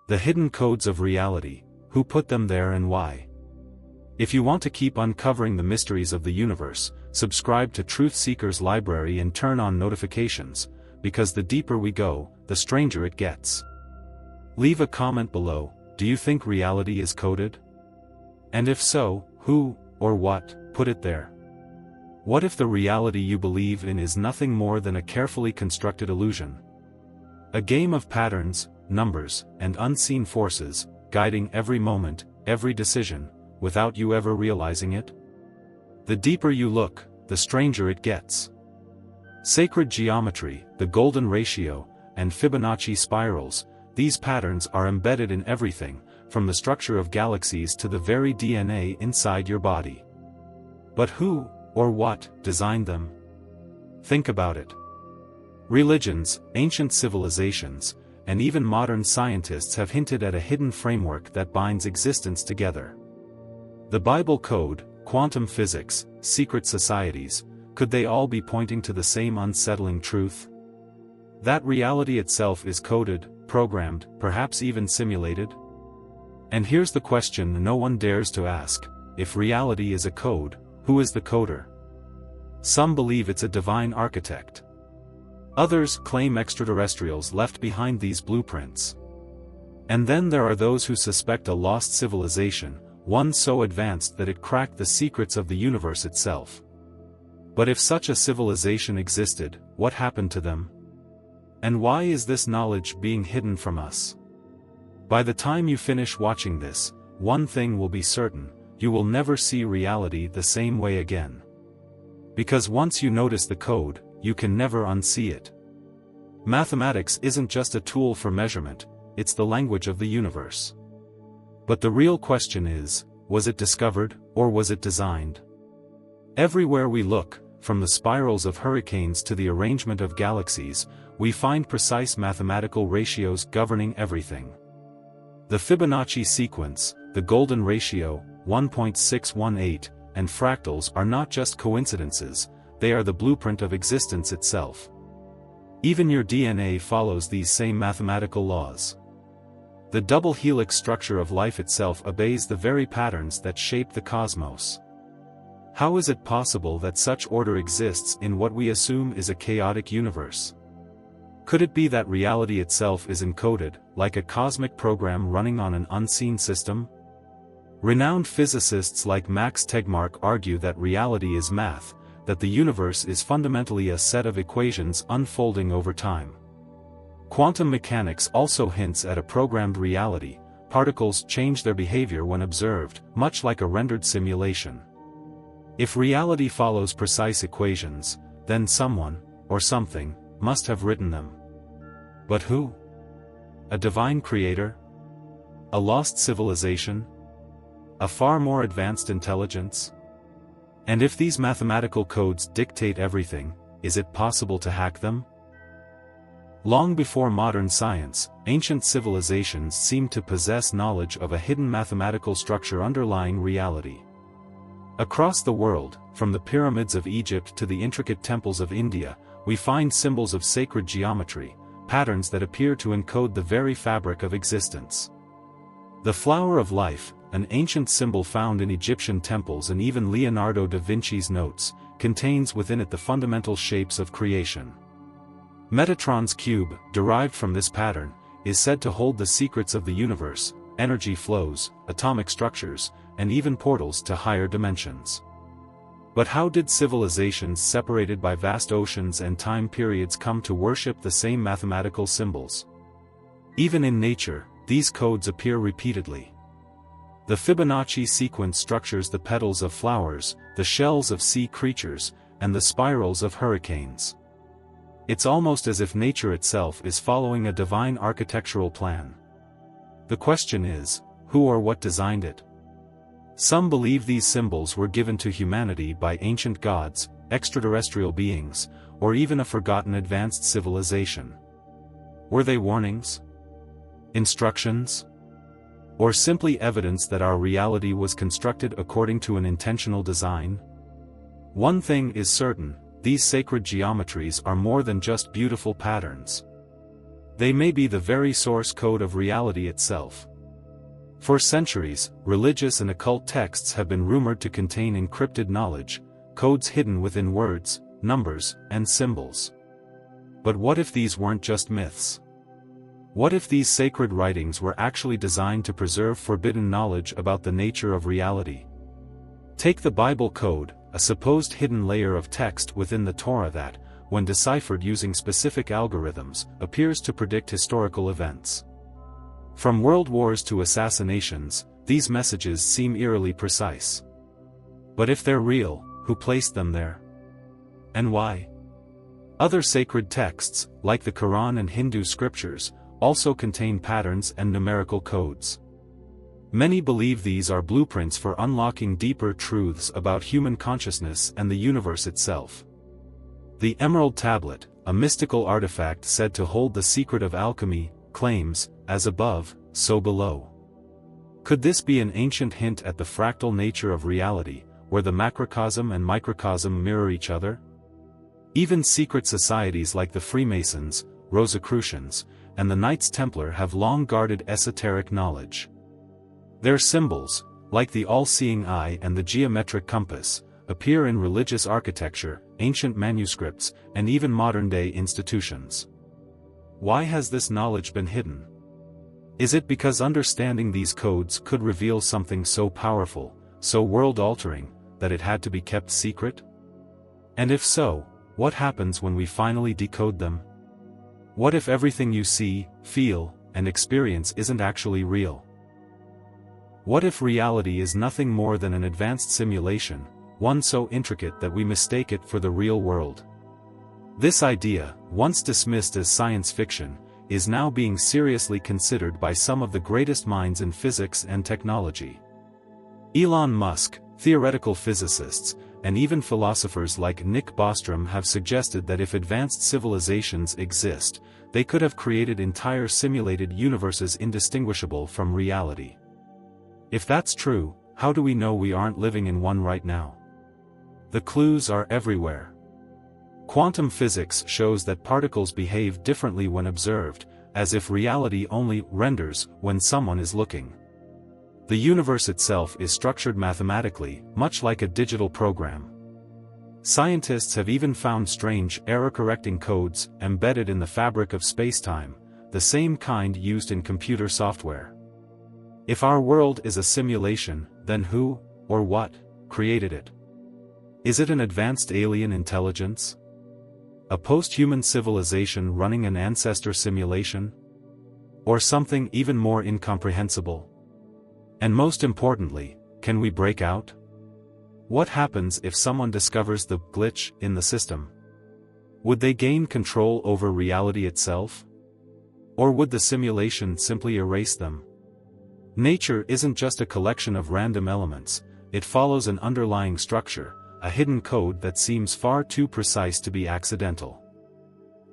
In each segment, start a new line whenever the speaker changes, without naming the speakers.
The hidden codes of reality, who put them there and why? If you want to keep uncovering the mysteries of the universe, subscribe to Truth Seeker's library and turn on notifications, because the deeper we go, the stranger it gets. Leave a comment below. Do you think reality is coded? And if so, who, or what, put it there? What if the reality you believe in is nothing more than a carefully constructed illusion? A game of patterns, numbers, and unseen forces, guiding every moment, every decision, without you ever realizing it? The deeper you look, the stranger it gets. Sacred geometry, the golden ratio, and Fibonacci spirals, these patterns are embedded in everything, from the structure of galaxies to the very DNA inside your body. But who, or what, designed them? Think about it. Religions, ancient civilizations, and even modern scientists have hinted at a hidden framework that binds existence together. The Bible code, quantum physics, secret societies, could they all be pointing to the same unsettling truth? That reality itself is coded, programmed, perhaps even simulated? And here's the question no one dares to ask: if reality is a code, who is the coder? Some believe it's a divine architect. Others claim extraterrestrials left behind these blueprints. And then there are those who suspect a lost civilization, one so advanced that it cracked the secrets of the universe itself. But if such a civilization existed, what happened to them? And why is this knowledge being hidden from us? By the time you finish watching this, one thing will be certain: you will never see reality the same way again. Because once you notice the code, you can never unsee it. Mathematics isn't just a tool for measurement, it's the language of the universe. But the real question is, was it discovered, or was it designed? Everywhere we look, from the spirals of hurricanes to the arrangement of galaxies, we find precise mathematical ratios governing everything. The Fibonacci sequence, the golden ratio, 1.618, and fractals are not just coincidences, they are the blueprint of existence itself. Even your DNA follows these same mathematical laws. The double helix structure of life itself obeys the very patterns that shape the cosmos. How is it possible that such order exists in what we assume is a chaotic universe? Could it be that reality itself is encoded, like a cosmic program running on an unseen system? Renowned physicists like Max Tegmark argue that reality is math, that the universe is fundamentally a set of equations unfolding over time. Quantum mechanics also hints at a programmed reality. Particles change their behavior when observed, much like a rendered simulation. If reality follows precise equations, then someone, or something, must have written them. But who? A divine creator? A lost civilization? A far more advanced intelligence? And if these mathematical codes dictate everything, is it possible to hack them? Long before modern science, ancient civilizations seemed to possess knowledge of a hidden mathematical structure underlying reality. Across the world, from the pyramids of Egypt to the intricate temples of India, we find symbols of sacred geometry, patterns that appear to encode the very fabric of existence. The flower of life, an ancient symbol found in Egyptian temples and even Leonardo da Vinci's notes, contains within it the fundamental shapes of creation. Metatron's cube, derived from this pattern, is said to hold the secrets of the universe, energy flows, atomic structures, and even portals to higher dimensions. But how did civilizations separated by vast oceans and time periods come to worship the same mathematical symbols? Even in nature, these codes appear repeatedly. The Fibonacci sequence structures the petals of flowers, the shells of sea creatures, and the spirals of hurricanes. It's almost as if nature itself is following a divine architectural plan. The question is, who or what designed it? Some believe these symbols were given to humanity by ancient gods, extraterrestrial beings, or even a forgotten advanced civilization. Were they warnings? Instructions? Or simply evidence that our reality was constructed according to an intentional design? One thing is certain: these sacred geometries are more than just beautiful patterns. They may be the very source code of reality itself. For centuries, religious and occult texts have been rumored to contain encrypted knowledge, codes hidden within words, numbers, and symbols. But what if these weren't just myths? What if these sacred writings were actually designed to preserve forbidden knowledge about the nature of reality? Take the Bible code, a supposed hidden layer of text within the Torah that, when deciphered using specific algorithms, appears to predict historical events. From world wars to assassinations, these messages seem eerily precise. But if they're real, who placed them there? And why? Other sacred texts, like the Quran and Hindu scriptures, also contain patterns and numerical codes. Many believe these are blueprints for unlocking deeper truths about human consciousness and the universe itself. The Emerald Tablet, a mystical artifact said to hold the secret of alchemy, claims, "As above, so below." Could this be an ancient hint at the fractal nature of reality, where the macrocosm and microcosm mirror each other? Even secret societies like the Freemasons, Rosicrucians, and the Knights Templar have long guarded esoteric knowledge. Their symbols, like the all-seeing eye and the geometric compass, appear in religious architecture, ancient manuscripts, and even modern-day institutions. Why has this knowledge been hidden? Is it because understanding these codes could reveal something so powerful, so world-altering, that it had to be kept secret? And if so, what happens when we finally decode them? What if everything you see, feel, and experience isn't actually real? What if reality is nothing more than an advanced simulation, one so intricate that we mistake it for the real world? This idea, once dismissed as science fiction, is now being seriously considered by some of the greatest minds in physics and technology. Elon Musk, theoretical physicists, and even philosophers like Nick Bostrom have suggested that if advanced civilizations exist, they could have created entire simulated universes indistinguishable from reality. If that's true, how do we know we aren't living in one right now? The clues are everywhere. Quantum physics shows that particles behave differently when observed, as if reality only renders when someone is looking. The universe itself is structured mathematically, much like a digital program. Scientists have even found strange, error-correcting codes embedded in the fabric of spacetime, the same kind used in computer software. If our world is a simulation, then who, or what, created it? Is it an advanced alien intelligence? A post-human civilization running an ancestor simulation? Or something even more incomprehensible? And most importantly, can we break out? What happens if someone discovers the glitch in the system? Would they gain control over reality itself? Or would the simulation simply erase them? Nature isn't just a collection of random elements, it follows an underlying structure, a hidden code that seems far too precise to be accidental.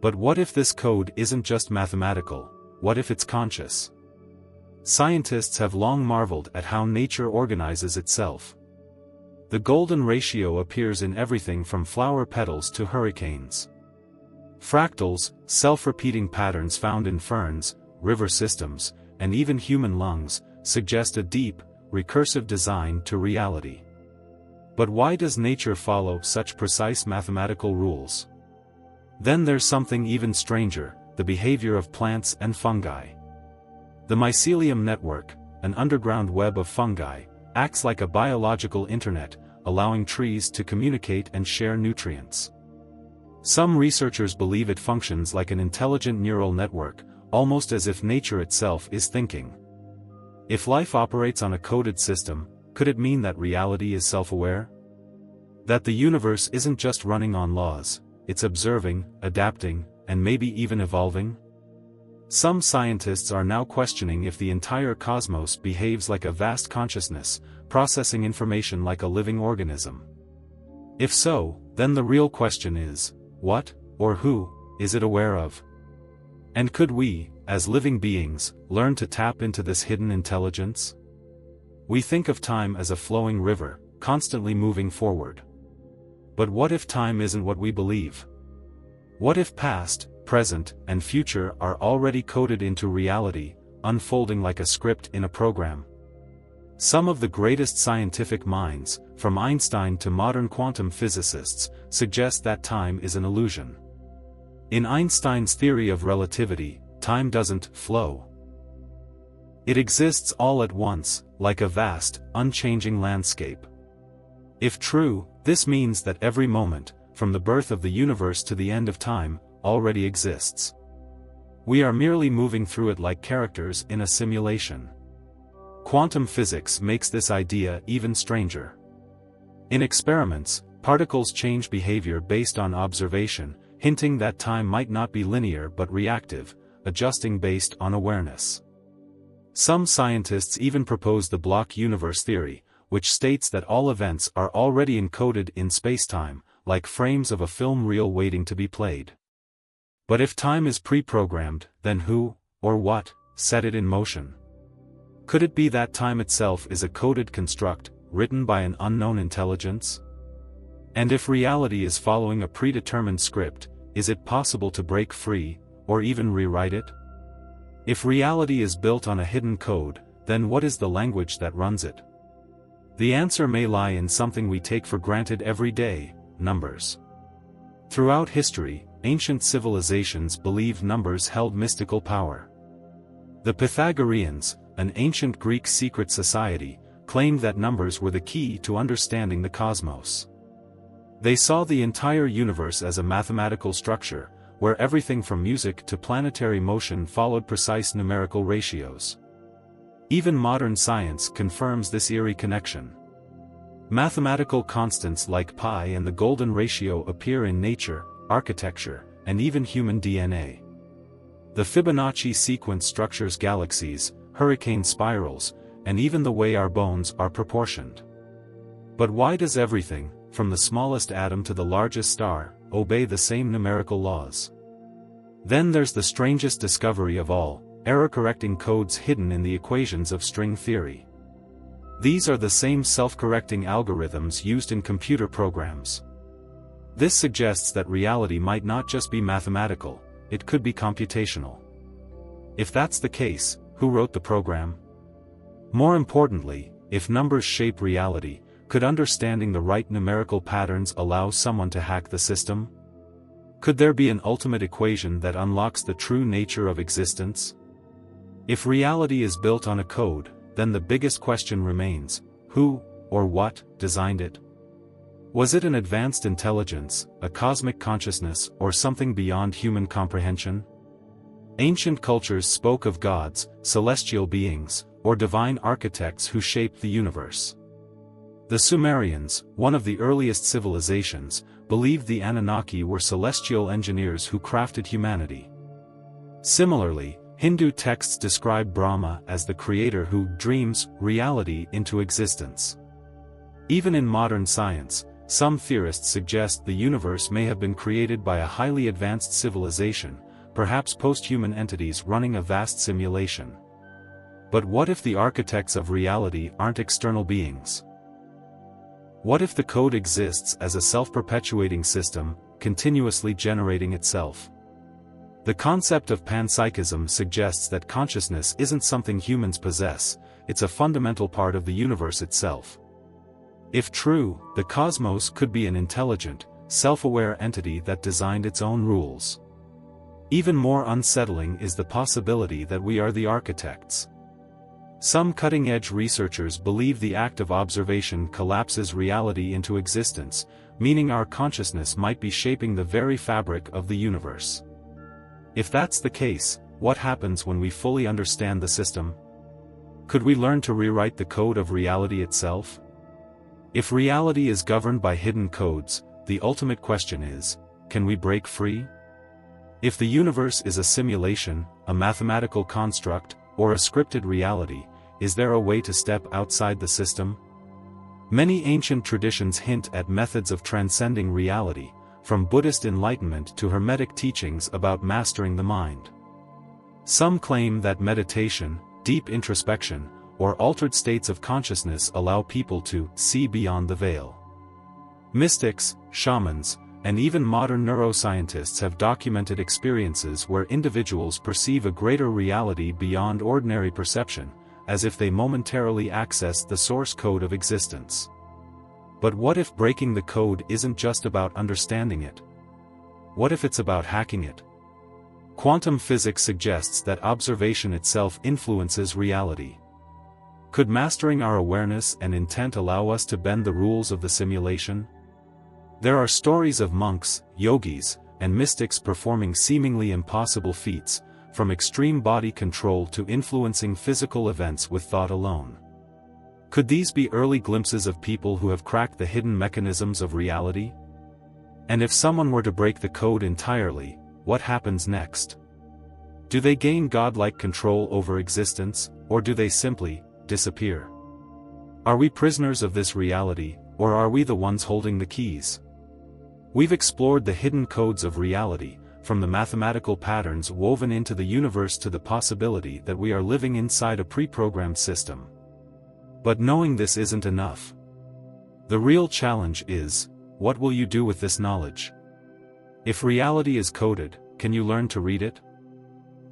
But what if this code isn't just mathematical, what if it's conscious? Scientists have long marveled at how nature organizes itself. The golden ratio appears in everything from flower petals to hurricanes. Fractals, self-repeating patterns found in ferns, river systems, and even human lungs, suggest a deep, recursive design to reality. But why does nature follow such precise mathematical rules? Then there's something even stranger, the behavior of plants and fungi. The mycelium network, an underground web of fungi, acts like a biological internet, allowing trees to communicate and share nutrients. Some researchers believe it functions like an intelligent neural network, almost as if nature itself is thinking. If life operates on a coded system, could it mean that reality is self-aware? That the universe isn't just running on laws, it's observing, adapting, and maybe even evolving? Some scientists are now questioning if the entire cosmos behaves like a vast consciousness, processing information like a living organism. If so, then the real question is, what, or who, is it aware of? And could we, as living beings, learn to tap into this hidden intelligence? We think of time as a flowing river, constantly moving forward. But what if time isn't what we believe? What if past, present, and future are already coded into reality, unfolding like a script in a program. Some of the greatest scientific minds, from Einstein to modern quantum physicists, suggest that time is an illusion. In Einstein's theory of relativity, time doesn't flow. It exists all at once, like a vast, unchanging landscape. If true, this means that every moment, from the birth of the universe to the end of time, already exists. We are merely moving through it like characters in a simulation. Quantum physics makes this idea even stranger. In experiments, particles change behavior based on observation, hinting that time might not be linear but reactive, adjusting based on awareness. Some scientists even propose the block universe theory, which states that all events are already encoded in spacetime, like frames of a film reel waiting to be played. But if time is pre-programmed, then who, or what, set it in motion? Could it be that time itself is a coded construct, written by an unknown intelligence? And if reality is following a predetermined script, is it possible to break free, or even rewrite it? If reality is built on a hidden code, then what is the language that runs it? The answer may lie in something we take for granted every day: numbers. Throughout history, ancient civilizations believed numbers held mystical power. The Pythagoreans, an ancient Greek secret society, claimed that numbers were the key to understanding the cosmos. They saw the entire universe as a mathematical structure, where everything from music to planetary motion followed precise numerical ratios. Even modern science confirms this eerie connection. Mathematical constants like pi and the golden ratio appear in nature, architecture, and even human DNA. The Fibonacci sequence structures galaxies, hurricane spirals, and even the way our bones are proportioned. But why does everything, from the smallest atom to the largest star, obey the same numerical laws? Then there's the strangest discovery of all: error-correcting codes hidden in the equations of string theory. These are the same self-correcting algorithms used in computer programs. This suggests that reality might not just be mathematical, it could be computational. If that's the case, who wrote the program? More importantly, if numbers shape reality, could understanding the right numerical patterns allow someone to hack the system? Could there be an ultimate equation that unlocks the true nature of existence? If reality is built on a code, then the biggest question remains: who, or what, designed it? Was it an advanced intelligence, a cosmic consciousness, or something beyond human comprehension? Ancient cultures spoke of gods, celestial beings, or divine architects who shaped the universe. The Sumerians, one of the earliest civilizations, believed the Anunnaki were celestial engineers who crafted humanity. Similarly, Hindu texts describe Brahma as the creator who dreams reality into existence. Even in modern science, some theorists suggest the universe may have been created by a highly advanced civilization, perhaps post-human entities running a vast simulation. But what if the architects of reality aren't external beings? What if the code exists as a self-perpetuating system, continuously generating itself? The concept of panpsychism suggests that consciousness isn't something humans possess, it's a fundamental part of the universe itself. If true, the cosmos could be an intelligent, self-aware entity that designed its own rules. Even more unsettling is the possibility that we are the architects. Some cutting-edge researchers believe the act of observation collapses reality into existence, meaning our consciousness might be shaping the very fabric of the universe. If that's the case, what happens when we fully understand the system? Could we learn to rewrite the code of reality itself? If reality is governed by hidden codes, the ultimate question is, can we break free? If the universe is a simulation, a mathematical construct, or a scripted reality, is there a way to step outside the system? Many ancient traditions hint at methods of transcending reality, from Buddhist enlightenment to Hermetic teachings about mastering the mind. Some claim that meditation, deep introspection, or altered states of consciousness allow people to see beyond the veil. Mystics, shamans, and even modern neuroscientists have documented experiences where individuals perceive a greater reality beyond ordinary perception, as if they momentarily accessed the source code of existence. But what if breaking the code isn't just about understanding it? What if it's about hacking it? Quantum physics suggests that observation itself influences reality. Could mastering our awareness and intent allow us to bend the rules of the simulation? There are stories of monks, yogis, and mystics performing seemingly impossible feats, from extreme body control to influencing physical events with thought alone. Could these be early glimpses of people who have cracked the hidden mechanisms of reality? And if someone were to break the code entirely, what happens next? Do they gain godlike control over existence, or do they simply disappear? Are we prisoners of this reality, or are we the ones holding the keys? We've explored the hidden codes of reality, from the mathematical patterns woven into the universe to the possibility that we are living inside a pre-programmed system. But knowing this isn't enough. The real challenge is, what will you do with this knowledge? If reality is coded, can you learn to read it?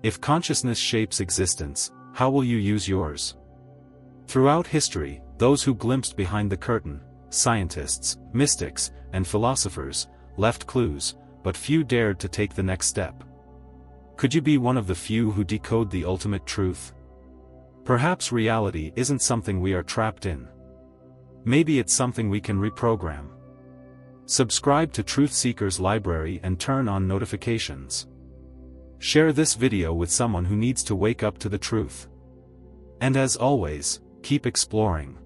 If consciousness shapes existence, how will you use yours? Throughout history, those who glimpsed behind the curtain, scientists, mystics, and philosophers, left clues, but few dared to take the next step. Could you be one of the few who decode the ultimate truth? Perhaps reality isn't something we are trapped in. Maybe it's something we can reprogram. Subscribe to Truth Seekers Library and turn on notifications. Share this video with someone who needs to wake up to the truth. And as always, keep exploring.